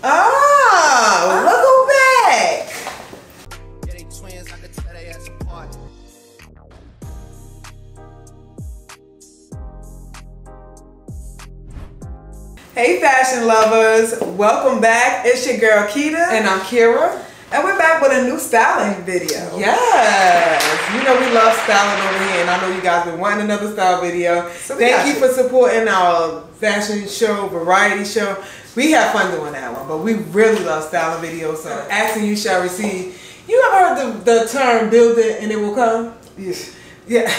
Ah, look who back. Yeah, they twins, I could tell they ass apart. Hey fashion lovers, welcome back. It's your girl Keita. And I'm Kira. And we're back with a new styling video. Yes. You know we love styling over here, and I know you guys been wanting another style video. So Thank you for supporting our fashion show, variety show. We have fun doing that one, but we really love styling videos. So asking you shall receive. You ever heard the term build it and it will come? Yeah.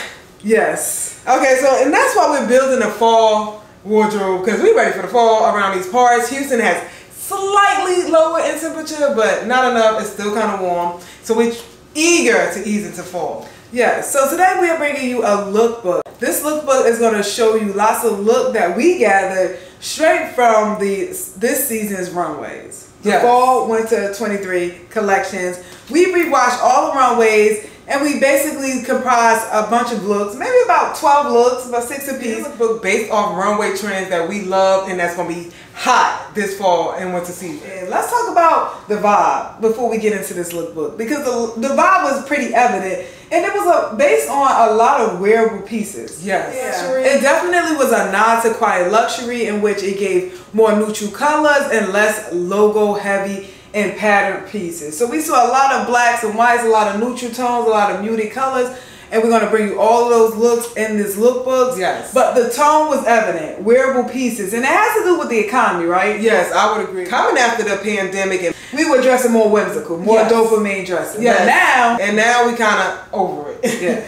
Yes. Okay, so and that's why we're building a fall wardrobe, because we're ready for the fall around these parts. Houston has slightly lower in temperature, but not enough. It's still kind of warm. So we're eager to ease into fall. Yeah, so today we are bringing you a lookbook. This lookbook is going to show you lots of look that we gathered straight from this season's runways. The fall winter 23 collections. We rewatched all the runways and we basically comprised a bunch of looks, maybe about 12 looks, about 6 apiece. Lookbook based off runway trends that we love and that's going to be hot this fall and winter season. And let's talk about the vibe before we get into this lookbook, because the vibe was pretty evident and it was based on a lot of wearable pieces. Yes. Yeah. It definitely was a nod to quiet luxury in which it gave more neutral colors and less logo heavy and patterned pieces. So we saw a lot of blacks and whites, a lot of neutral tones, a lot of muted colors, and we're going to bring you all of those looks in this lookbook. Yes. But the tone was evident, wearable pieces, and it has to do with the economy, right? Yes, I would agree. Coming after the pandemic, and we were dressing more whimsical, more dopamine dressing. Yeah. Now we kind of over it. Yeah.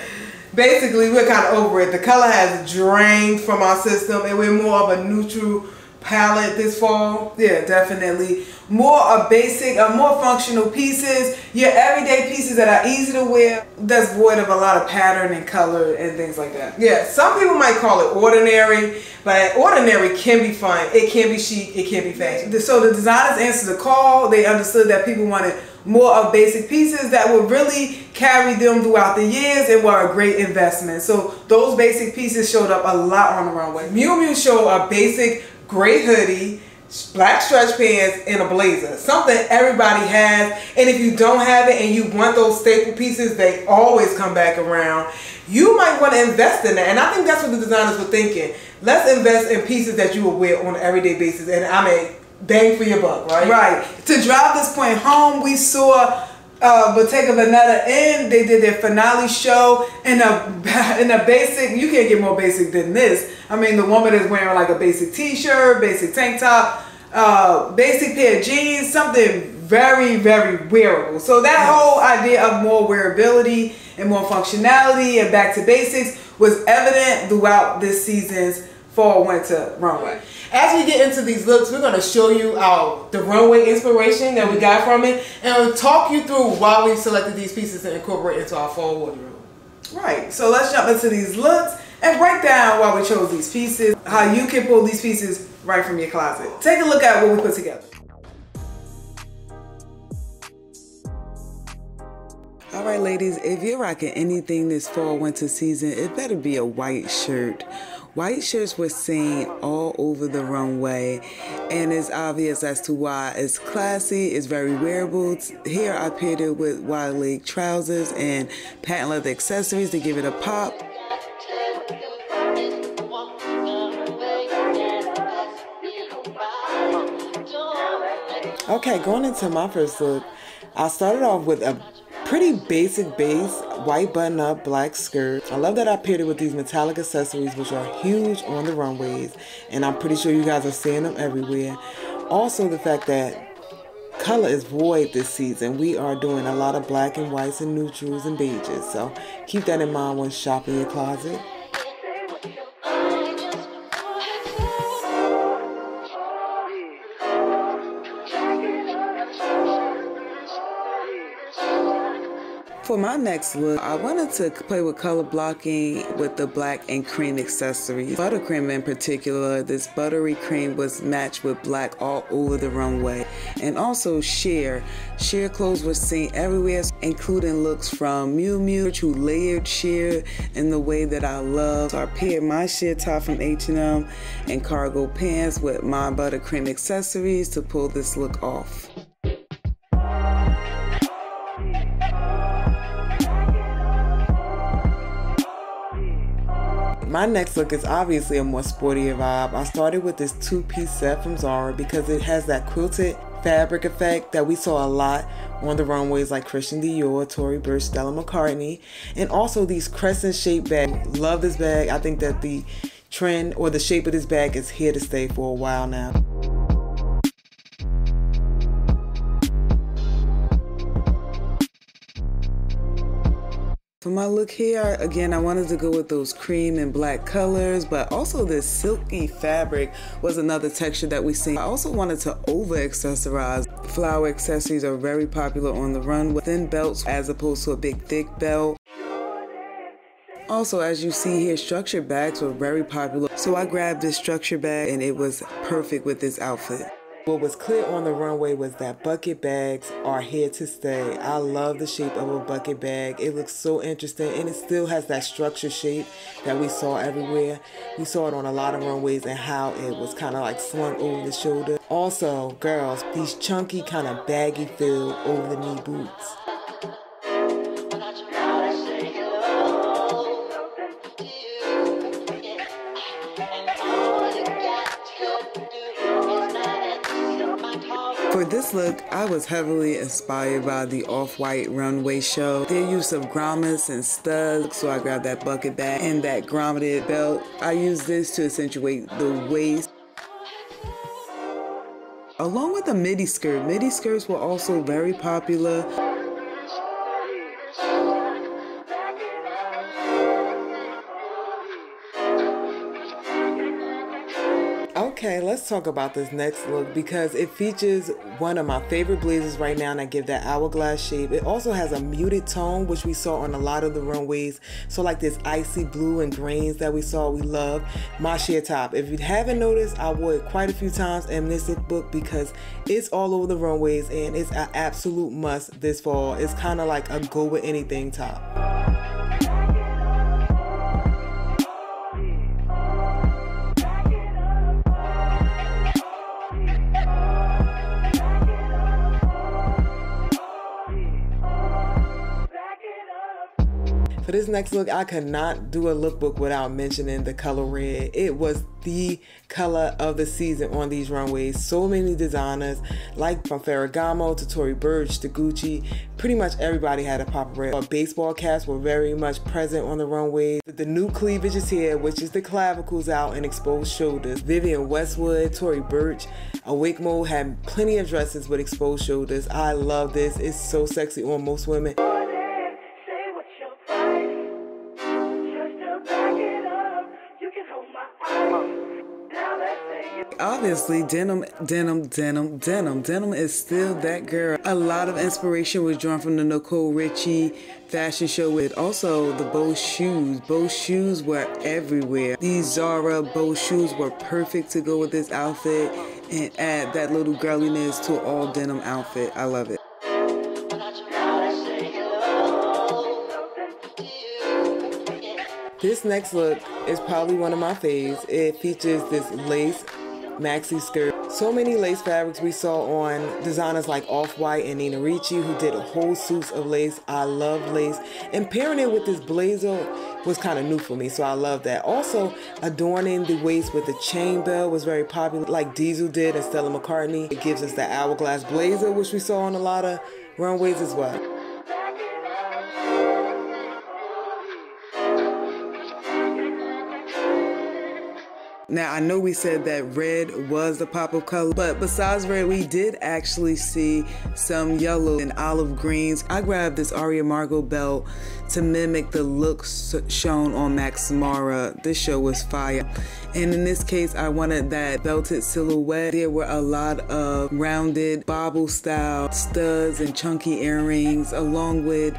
Basically, we're kind of over it. The color has drained from our system, and we're more of a neutral palette this fall. Yeah, definitely. More basic, more functional pieces. Your everyday pieces that are easy to wear, that's void of a lot of pattern and color and things like that. Yeah, some people might call it ordinary, but ordinary can be fun. It can be chic. It can be fashion. So the designers answered the call. They understood that people wanted more of basic pieces that would really carry them throughout the years and were a great investment. So those basic pieces showed up a lot on the runway. Miu Miu showed a basic gray hoodie, black stretch pants, and a blazer. Something everybody has, and if you don't have it and you want those staple pieces, they always come back around. You might want to invest in that, and I think that's what the designers were thinking. Let's invest in pieces that you will wear on an everyday basis, and I mean, bang for your buck, right? Right. To drive this point home, we saw Bottega Veneta they did their finale show in a basic, you can't get more basic than this. I mean, the woman is wearing like a basic t-shirt, basic tank top, basic pair of jeans, something very, very wearable. So that whole idea of more wearability and more functionality and back to basics was evident throughout this season's fall winter runway. As we get into these looks, we're going to show you the runway inspiration that we got from it, and we'll talk you through why we've selected these pieces to incorporate into our fall wardrobe. Right, so let's jump into these looks and break down why we chose these pieces, how you can pull these pieces right from your closet. Take a look at what we put together. All right, ladies, if you're rocking anything this fall winter season, it better be a white shirt. White shirts were seen all over the runway, and it's obvious as to why. It's classy, it's very wearable. Here I paired it with wide leg trousers and patent leather accessories to give it a pop. Okay, going into my first look, I started off with a pretty basic base, white button-up, black skirt. I love that I paired it with these metallic accessories, which are huge on the runways, and I'm pretty sure you guys are seeing them everywhere. Also, the fact that color is void this season. We are doing a lot of black and whites and neutrals and beiges, so keep that in mind when shopping your closet. For my next look, I wanted to play with color blocking with the black and cream accessories. Buttercream in particular, this buttery cream was matched with black all over the runway. And also sheer. Sheer clothes were seen everywhere, including looks from Miu Miu to layered sheer in the way that I love. So I paired my sheer top from H&M and cargo pants with my buttercream accessories to pull this look off. My next look is obviously a more sportier vibe. I started with this two-piece set from Zara because it has that quilted fabric effect that we saw a lot on the runways like Christian Dior, Tory Burch, Stella McCartney, and also these crescent shaped bags. Love this bag. I think that the trend or the shape of this bag is here to stay for a while now. For my look here, again, I wanted to go with those cream and black colors, but also this silky fabric was another texture that we see. I also wanted to over accessorize. Flower accessories are very popular on the run with thin belts as opposed to a big thick belt. Also, as you see here, structured bags were very popular. So I grabbed this structured bag and it was perfect with this outfit. What was clear on the runway was that bucket bags are here to stay. I love the shape of a bucket bag. It looks so interesting and it still has that structured shape that we saw everywhere. We saw it on a lot of runways and how it was kind of like slung over the shoulder. Also, girls, these chunky kind of baggy feel over the knee boots. For this look, I was heavily inspired by the Off-White runway show. Their use of grommets and studs, so I grabbed that bucket bag and that grommeted belt. I used this to accentuate the waist. Along with a midi skirt. Midi skirts were also very popular. Okay, let's talk about this next look because it features one of my favorite blazers right now and I give that hourglass shape. It also has a muted tone, which we saw on a lot of the runways. So like this icy blue and greens that we saw, we love. My sheer top. If you haven't noticed, I wore it quite a few times in this lookbook because it's all over the runways and it's an absolute must this fall. It's kind of like a go with anything top. For this next look, I could not do a lookbook without mentioning the color red. It was the color of the season on these runways. So many designers, like from Ferragamo to Tory Burch to Gucci, pretty much everybody had a pop of red. Baseball caps were very much present on the runway. The new cleavage is here, which is the clavicles out and exposed shoulders. Vivienne Westwood, Tory Burch, Awake Mode had plenty of dresses with exposed shoulders. I love this. It's so sexy on most women. Obviously, denim is still that girl. A lot of inspiration was drawn from the Nicole Richie fashion show. With also the Bose shoes. Bose shoes were everywhere. These Zara Bose shoes were perfect to go with this outfit and add that little girliness to an all denim outfit. I love it. This next look is probably one of my faves. It features this lace maxi skirt. So many lace fabrics we saw on designers like Off-White and Nina Ricci who did whole suits of lace. I love lace. And pairing it with this blazer was kind of new for me, so I love that. Also, adorning the waist with the chain bell was very popular, like Diesel did and Stella McCartney. It gives us that hourglass blazer, which we saw on a lot of runways as well. Now, I know we said that red was the pop of color, but besides red, we did actually see some yellow and olive greens. I grabbed this Aria Margot belt to mimic the looks shown on Max Mara. This show was fire. And in this case, I wanted that belted silhouette. There were a lot of rounded bobble style studs and chunky earrings, along with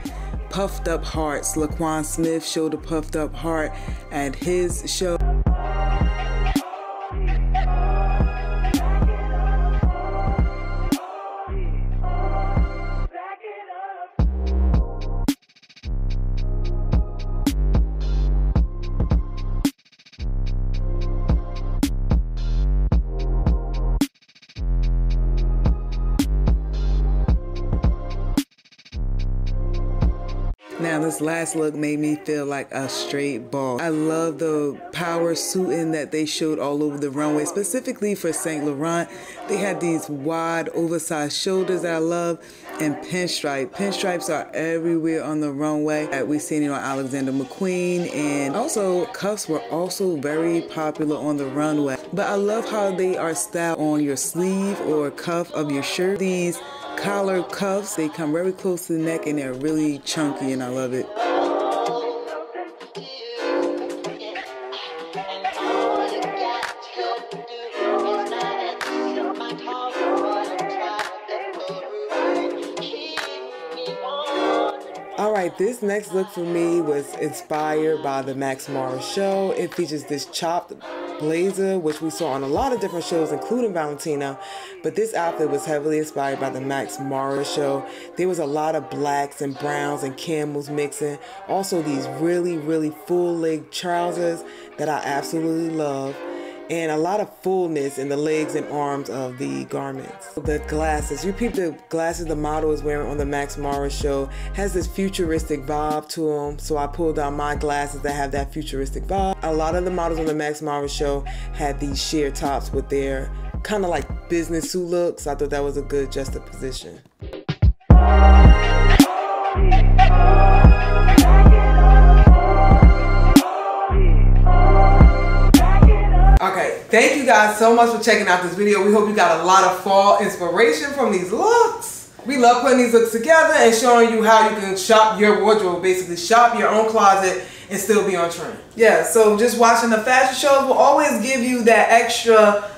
puffed up hearts. Laquan Smith showed a puffed up heart at his show. Now this last look made me feel like a straight ball. I love the power suiting that they showed all over the runway, specifically for Saint Laurent. They had these wide, oversized shoulders that I love, and pinstripe. Pinstripes are everywhere on the runway. We've seen it on Alexander McQueen, and also cuffs were also very popular on the runway. But I love how they are styled on your sleeve or cuff of your shirt. These collar cuffs, they come very close to the neck and they're really chunky, and I love it. Alright, this next look for me was inspired by the Max Mara show. It features this chopped blazer, which we saw on a lot of different shows, including Valentino. But this outfit was heavily inspired by the Max Mara show. There was a lot of blacks and browns and camels mixing. Also these really, really full leg trousers that I absolutely love. And a lot of fullness in the legs and arms of the garments. The glasses, you peep the glasses the model is wearing on the Max Mara show, has this futuristic vibe to them. So I pulled out my glasses that have that futuristic vibe. A lot of the models on the Max Mara show had these sheer tops with their kind of like business suit looks. So I thought that was a good juxtaposition. Okay, thank you guys so much for checking out this video. We hope you got a lot of fall inspiration from these looks. We love putting these looks together and showing you how you can shop your wardrobe, basically shop your own closet and still be on trend. Yeah, so just watching the fashion shows will always give you that extra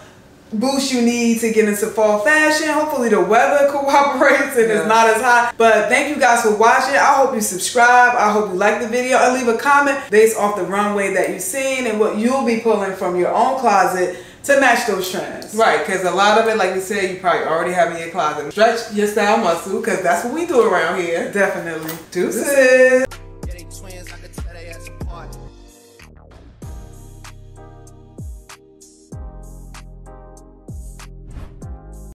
boost you need to get into fall fashion. Hopefully the weather cooperates and it's not as hot. But thank you guys for watching. I hope you subscribe. I hope you like the video, and leave a comment based off the runway that you've seen and what you'll be pulling from your own closet to match those trends. Right, because a lot of it, like we said, you probably already have in your closet. Stretch your style muscle, because that's what we do around here. Definitely. Deuces. Getting twins, I could tell they ass apart.